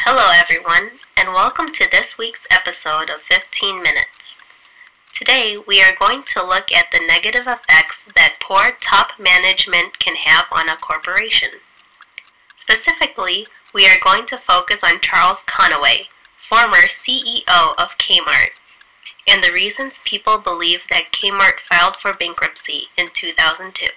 Hello everyone, and welcome to this week's episode of 15 Minutes. Today we are going to look at the negative effects that poor top management can have on a corporation. Specifically, we are going to focus on Charles Conaway, former CEO of Kmart, and the reasons people believe that Kmart filed for bankruptcy in 2002.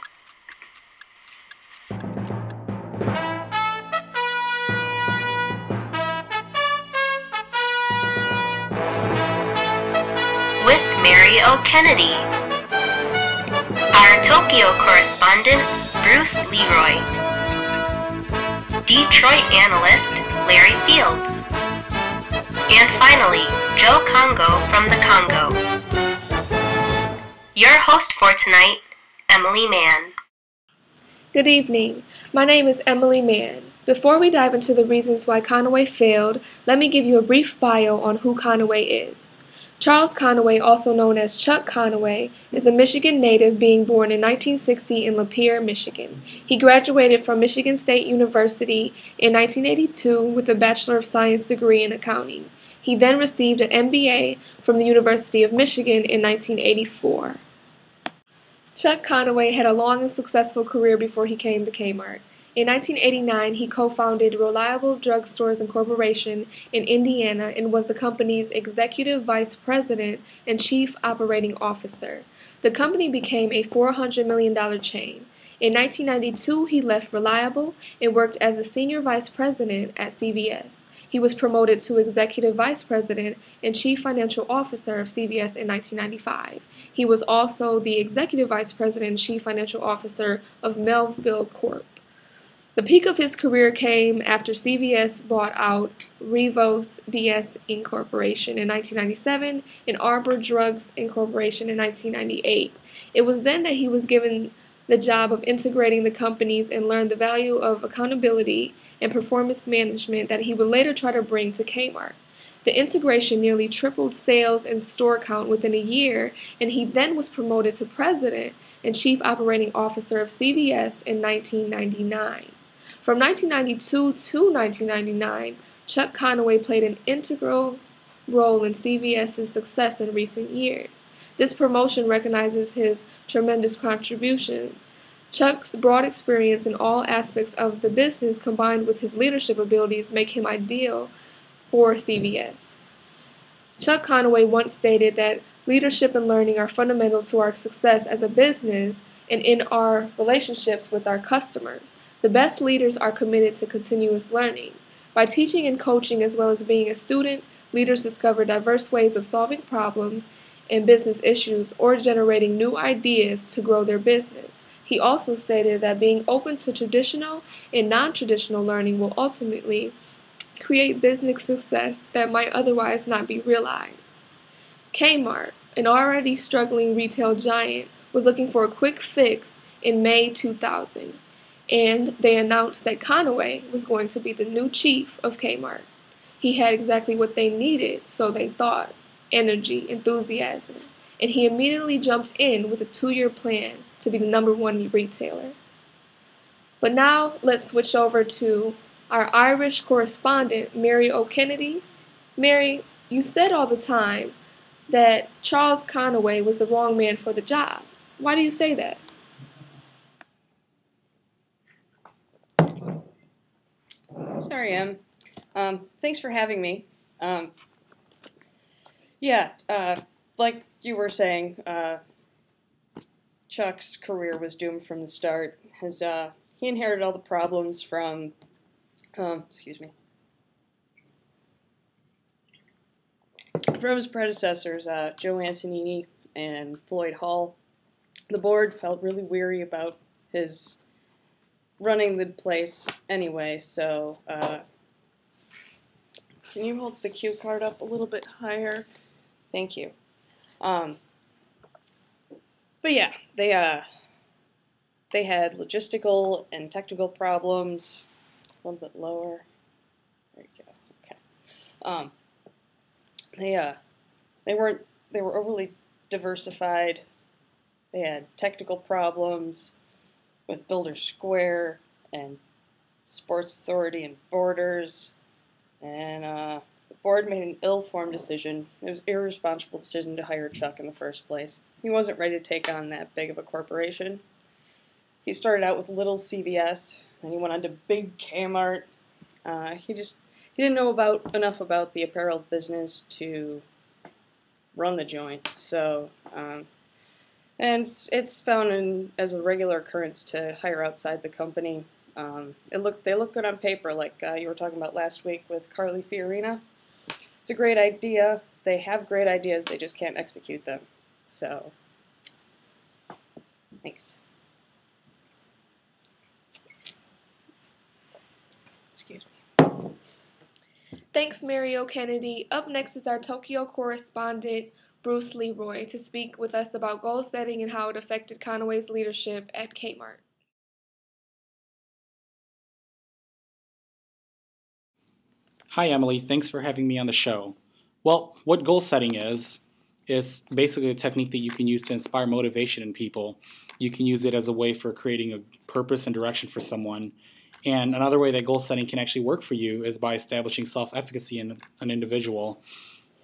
With Mary O. Kennedy, our Tokyo correspondent, Bruce Leroy, Detroit analyst, Larry Fields, and finally, Joe Congo from the Congo. Your host for tonight, Emily Mann. Good evening. My name is Emily Mann. Before we dive into the reasons why Conaway failed, let me give you a brief bio on who Conaway is. Charles Conaway, also known as Chuck Conaway, is a Michigan native being born in 1960 in Lapeer, Michigan. He graduated from Michigan State University in 1982 with a Bachelor of Science degree in accounting. He then received an MBA from the University of Michigan in 1984. Chuck Conaway had a long and successful career before he came to Kmart. In 1989, he co-founded Reliable Drug Stores Incorporation in Indiana and was the company's executive vice president and chief operating officer. The company became a $400 million chain. In 1992, he left Reliable and worked as a senior vice president at CVS. He was promoted to executive vice president and chief financial officer of CVS in 1995. He was also the executive vice president and chief financial officer of Melville Corp. The peak of his career came after CVS bought out Revos DS Incorporation in 1997 and Arbor Drugs Incorporation in 1998. It was then that he was given the job of integrating the companies and learned the value of accountability and performance management that he would later try to bring to Kmart. The integration nearly tripled sales and store count within a year, and he then was promoted to president and chief operating officer of CVS in 1999. From 1992 to 1999, Chuck Conaway played an integral role in CVS's success in recent years. This promotion recognizes his tremendous contributions. Chuck's broad experience in all aspects of the business combined with his leadership abilities make him ideal for CVS. Chuck Conaway once stated that leadership and learning are fundamental to our success as a business and in our relationships with our customers. The best leaders are committed to continuous learning. By teaching and coaching as well as being a student, leaders discover diverse ways of solving problems and business issues or generating new ideas to grow their business. He also stated that being open to traditional and non-traditional learning will ultimately create business success that might otherwise not be realized. Kmart, an already struggling retail giant, was looking for a quick fix in May 2000. And they announced that Conaway was going to be the new chief of Kmart. He had exactly what they needed, so they thought: energy, enthusiasm. And he immediately jumped in with a 2-year plan to be the #1 retailer. But now let's switch over to our Irish correspondent, Mary O. Kennedy. Mary, you said all the time that Charles Conaway was the wrong man for the job. Why do you say that? Sorry, Em. Thanks for having me. Like you were saying, Chuck's career was doomed from the start. He inherited all the problems from, from his predecessors, Joe Antonini and Floyd Hall. The board felt really weary about his running the place anyway, so can you hold the cue card up a little bit higher? Thank you. But yeah, they had logistical and technical problems. A little bit lower. There you go. Okay. They were overly diversified. They had technical problems with Builder Square and Sports Authority and Borders. And the board made an ill-informed decision. It was an irresponsible decision to hire Chuck in the first place. He wasn't ready to take on that big of a corporation. He started out with little CVS, then he went on to big Kmart. He didn't know enough about the apparel business to run the joint. So, and it's found as a regular occurrence to hire outside the company. They look good on paper, like you were talking about last week with Carly Fiorina. It's a great idea. They have great ideas, they just can't execute them. So, thanks. Excuse me. Thanks, Mario Kennedy. Up next is our Tokyo correspondent, Bruce Leroy, to speak with us about goal setting and how it affected Conaway's leadership at Kmart. Hi, Emily. Thanks for having me on the show. Well, what goal setting is basically a technique that you can use to inspire motivation in people. You can use it as a way for creating a purpose and direction for someone. And another way that goal setting can actually work for you is by establishing self-efficacy in an individual.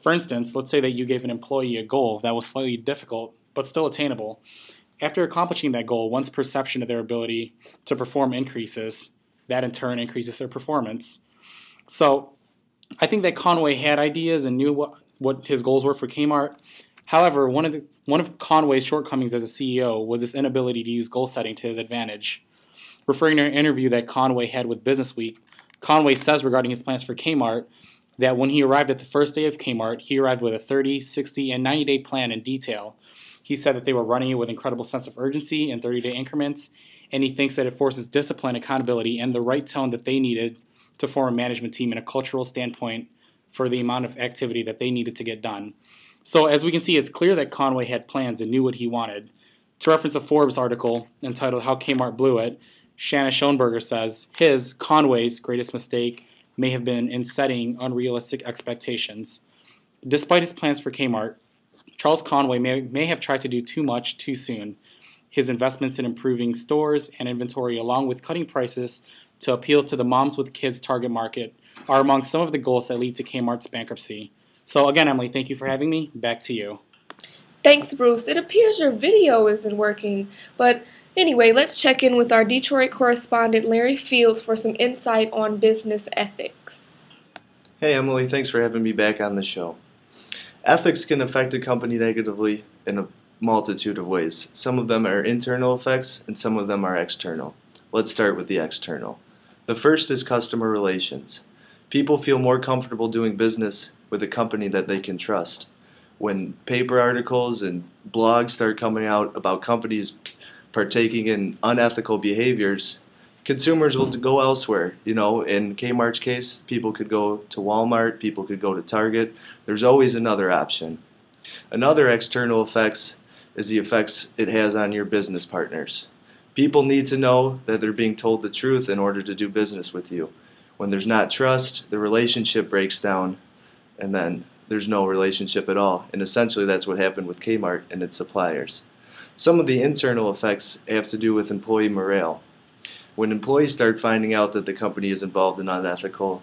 For instance, let's say that you gave an employee a goal that was slightly difficult, but still attainable. After accomplishing that goal, one's perception of their ability to perform increases. That in turn increases their performance. So I think that Conaway had ideas and knew what his goals were for Kmart. However, one of Conaway's shortcomings as a CEO was his inability to use goal setting to his advantage. Referring to an interview that Conaway had with Business Week, Conaway says regarding his plans for Kmart that when he arrived at the first day of Kmart, he arrived with a 30, 60, and 90-day plan in detail. He said that they were running it with incredible sense of urgency in 30-day increments, and he thinks that it forces discipline, accountability, and the right tone that they needed to form a management team in a cultural standpoint for the amount of activity that they needed to get done. So as we can see, it's clear that Conaway had plans and knew what he wanted. To reference a Forbes article entitled How Kmart Blew It, Shanna Schoenberger says, Conaway's greatest mistake may have been in setting unrealistic expectations. Despite his plans for Kmart, Charles Conaway may have tried to do too much too soon. His investments in improving stores and inventory along with cutting prices to appeal to the moms with kids target market are among some of the goals that lead to Kmart's bankruptcy. So again, Emily, thank you for having me. Back to you. Thanks, Bruce. It appears your video isn't working, but anyway, let's check in with our Detroit correspondent, Larry Fields, for some insight on business ethics. Hey, Emily. Thanks for having me back on the show. Ethics can affect a company negatively in a multitude of ways. Some of them are internal effects, and some of them are external. Let's start with the external. The first is customer relations. People feel more comfortable doing business with a company that they can trust. When paper articles and blogs start coming out about companies partaking in unethical behaviors, consumers will go elsewhere. You know, in Kmart's case, people could go to Walmart, people could go to Target. There's always another option. Another external effects is the effects it has on your business partners. People need to know that they're being told the truth in order to do business with you. When there's not trust, the relationship breaks down, and then there's no relationship at all. And essentially that's what happened with Kmart and its suppliers. Some of the internal effects have to do with employee morale. When employees start finding out that the company is involved in unethical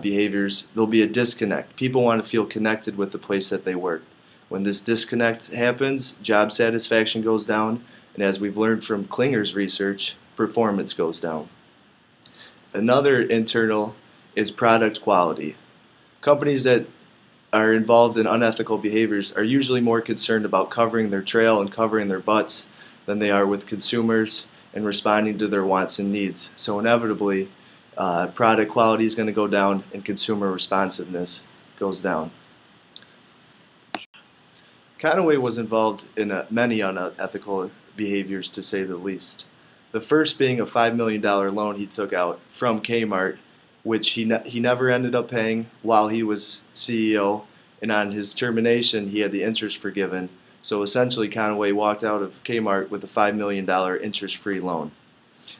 behaviors, there'll be a disconnect. People want to feel connected with the place that they work. When this disconnect happens, job satisfaction goes down, and as we've learned from Klinger's research, performance goes down. Another internal is product quality. Companies that are involved in unethical behaviors are usually more concerned about covering their trail and covering their butts than they are with consumers and responding to their wants and needs. So inevitably, product quality is going to go down and consumer responsiveness goes down. Conaway was involved in many unethical behaviors, to say the least. The first being a $5 million loan he took out from Kmart, which he never ended up paying while he was CEO, and on his termination he had the interest forgiven. So essentially Conaway walked out of Kmart with a $5 million interest-free loan.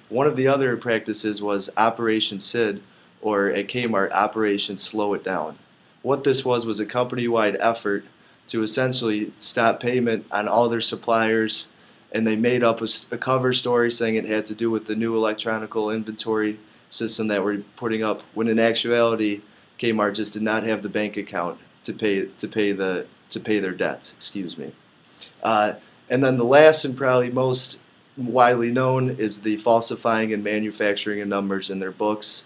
One of the other practices was Operation SID, or at Kmart, Operation Slow It Down. What this was a company-wide effort to essentially stop payment on all their suppliers, and they made up a cover story saying it had to do with the new electronic inventory system that we're putting up, when in actuality Kmart just did not have the bank account to pay their debts. Excuse me. And then the last and probably most widely known is the falsifying and manufacturing of numbers in their books.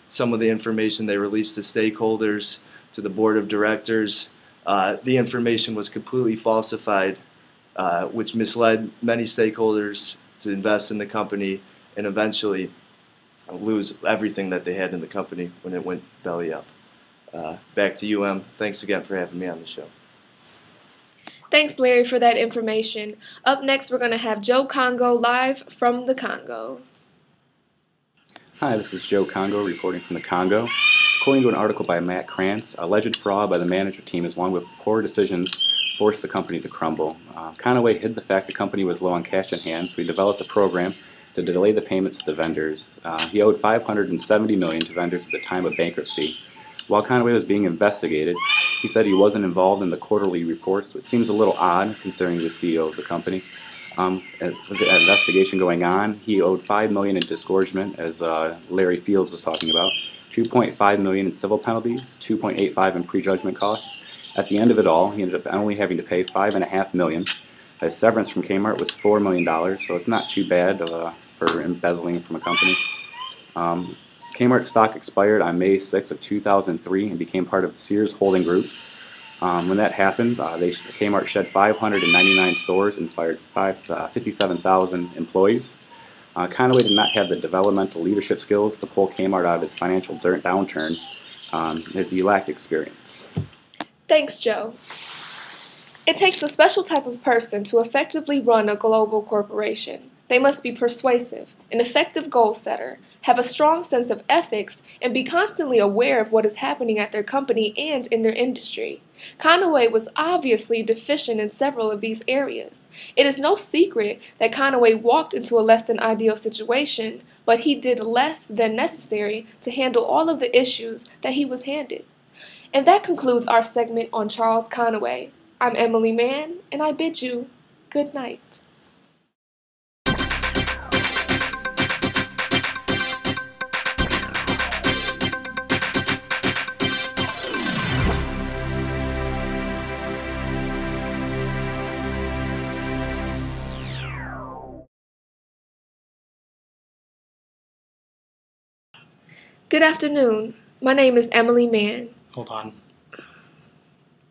Some of the information they released to stakeholders, to the board of directors, the information was completely falsified, which misled many stakeholders to invest in the company and eventually lose everything that they had in the company when it went belly up. Back to you, Em. Thanks again for having me on the show. Thanks, Larry, for that information. Up next, we're going to have Joe Congo live from the Congo. Hi, this is Joe Congo reporting from the Congo. According to an article by Matt Krantz, alleged fraud by the management team along with poor decisions forced the company to crumble. Conaway hid the fact the company was low on cash in hand, so he developed a program to delay the payments to the vendors. He owed $570 million to vendors at the time of bankruptcy. While Conaway was being investigated, he said he wasn't involved in the quarterly reports, which seems a little odd considering the CEO of the company. With the investigation going on, he owed $5 million in disgorgement, as Larry Fields was talking about, $2.5 million in civil penalties, $2.85 in prejudgment costs. At the end of it all, he ended up only having to pay $5.5 million. His severance from Kmart was $4 million, so it's not too bad for embezzling from a company. Kmart stock expired on May 6 of 2003 and became part of Sears Holding Group. When that happened, Kmart shed 599 stores and fired 57,000 employees. Conaway did not have the developmental leadership skills to pull Kmart out of its financial downturn, as he lacked experience. Thanks, Joe. It takes a special type of person to effectively run a global corporation. They must be persuasive, an effective goal setter, have a strong sense of ethics, and be constantly aware of what is happening at their company and in their industry. Conaway was obviously deficient in several of these areas. It is no secret that Conaway walked into a less than ideal situation, but he did less than necessary to handle all of the issues that he was handed. And that concludes our segment on Charles Conaway. I'm Emily Mann, and I bid you good night. Good afternoon. My name is Emily Mann. Hold on.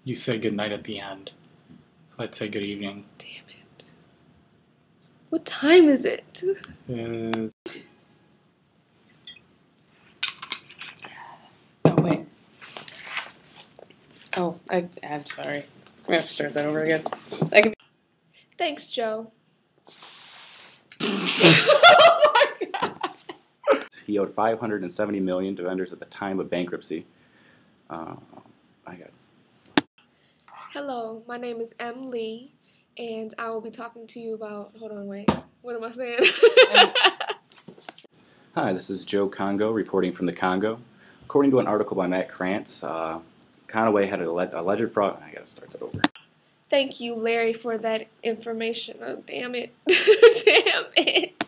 You say good night at the end. So I'd say good evening. Damn it. What time is it? Oh, wait. Oh, I'm sorry. We have to start that over again. Thanks, Joe. He owed $570 million to vendors at the time of bankruptcy. Hello, my name is Em Lee, and I will be talking to you about... Hold on, wait. What am I saying? Hi, this is Joe Congo reporting from the Congo. According to an article by Matt Krantz, Conaway had alleged fraud. I gotta start that over. Thank you, Larry, for that information. Oh, damn it. Damn it.